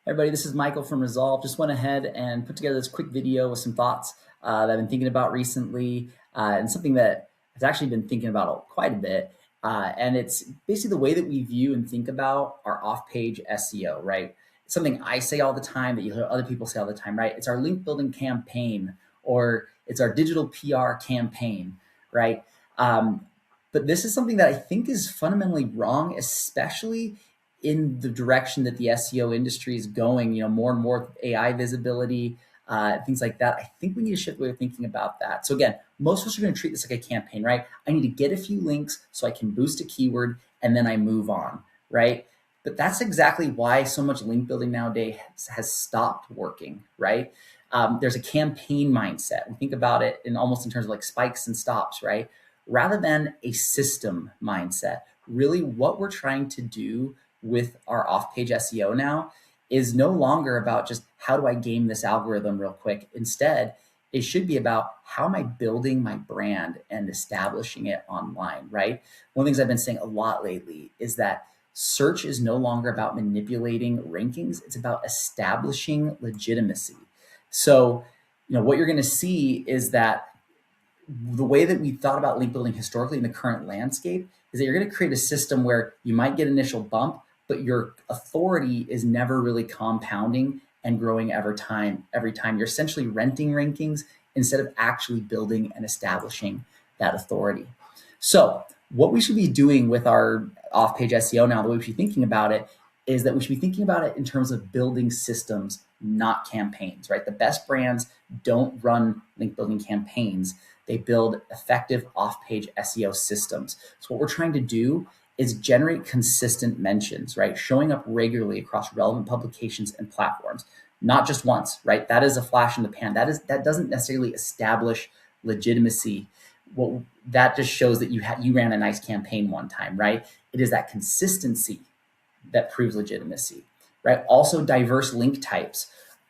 Everybody, this is Michael from Resolve. Just went ahead and put together this quick video with some thoughts that I've been thinking about recently, and something that I've actually been thinking about quite a bit. And it's basically the way that we view and think about our off-page SEO, right? It's something I say all the time that you hear other people say all the time, right? It's our link building campaign, or it's our digital PR campaign, right? But this is something that I think is fundamentally wrong, especially in the direction that the SEO industry is going, more and more AI visibility, things like that. I think we need to shift the way of thinking about that. So again, most of us are going to treat this like a campaign, right? I need to get a few links so I can boost a keyword and then I move on, right? But that's exactly why so much link building nowadays has stopped working, right? There's a campaign mindset. We think about it in almost in terms of like spikes and stops, right? Rather than a system mindset. Really what we're trying to do with our off-page SEO now is no longer about just how do I game this algorithm real quick. Instead, it should be about how am I building my brand and establishing it online, right? One of the things I've been saying a lot lately is that search is no longer about manipulating rankings. It's about establishing legitimacy. So, what you're going to see is that the way that we thought about link building historically in the current landscape is that you're going to create a system where you might get initial bump, but your authority is never really compounding and growing every time. You're essentially renting rankings instead of actually building and establishing that authority. So what we should be doing with our off-page SEO now, the way we should be thinking about it, is that we should be thinking about it in terms of building systems, not campaigns, right? The best brands don't run link building campaigns. They build effective off-page SEO systems. So what we're trying to do is generate consistent mentions, right? Showing up regularly across relevant publications and platforms, not just once, right? That is a flash in the pan. That doesn't necessarily establish legitimacy. Well, that just shows that you ran a nice campaign one time, right? It is that consistency that proves legitimacy, right? Also, diverse link types.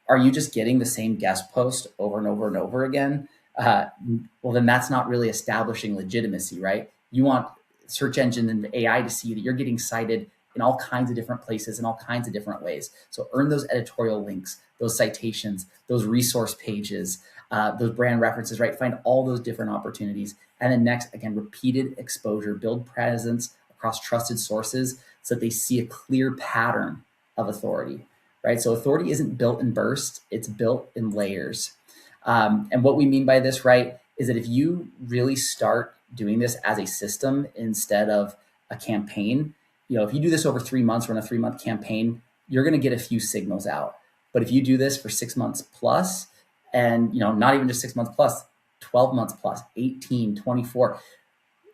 Are you just getting the same guest post over and over and over again? Well, then that's not really establishing legitimacy, right? You want search engine and AI to see that you're getting cited in all kinds of different places in all kinds of different ways. So earn those editorial links, those citations, those resource pages, those brand references, right? Find all those different opportunities. And then next, again, repeated exposure, build presence across trusted sources so that they see a clear pattern of authority, right? So authority isn't built in bursts, it's built in layers. And what we mean by this, right, is that if you really start doing this as a system instead of a campaign, if you do this over 3 months, run a 3-month campaign, you're going to get a few signals out. But if you do this for 6 months plus, and not even just 6 months plus, 12 months plus, 18, 24,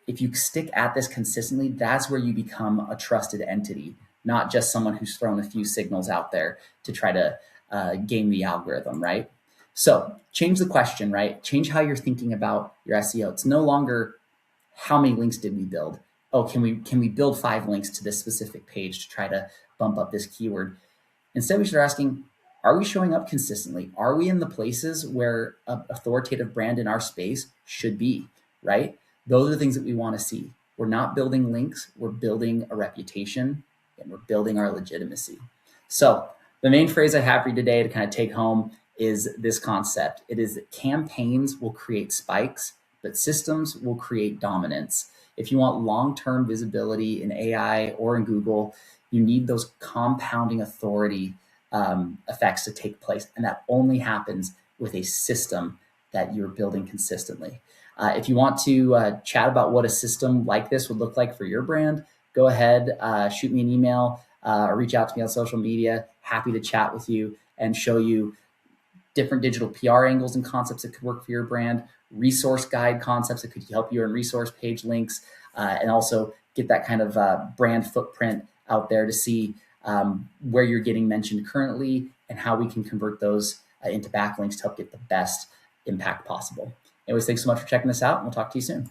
if you stick at this consistently, that's where you become a trusted entity, not just someone who's thrown a few signals out there to try to game the algorithm, right? So change the question, right? Change how you're thinking about your SEO. It's no longer how many links did we build? Oh, can we build 5 links to this specific page to try to bump up this keyword? Instead, we should be asking, are we showing up consistently? Are we in the places where an authoritative brand in our space should be, right? Those are the things that we want to see. We're not building links, we're building a reputation, and we're building our legitimacy. So the main phrase I have for you today to kind of take home is this concept. It is that campaigns will create spikes, but systems will create dominance. If you want long-term visibility in AI or in Google, you need those compounding authority effects to take place. And that only happens with a system that you're building consistently. If you want to chat about what a system like this would look like for your brand, go ahead, shoot me an email or reach out to me on social media. Happy to chat with you and show you different digital PR angles and concepts that could work for your brand, resource guide concepts that could help you earn resource page links, and also get that kind of brand footprint out there to see where you're getting mentioned currently and how we can convert those into backlinks to help get the best impact possible. Anyways, thanks so much for checking this out, and we'll talk to you soon.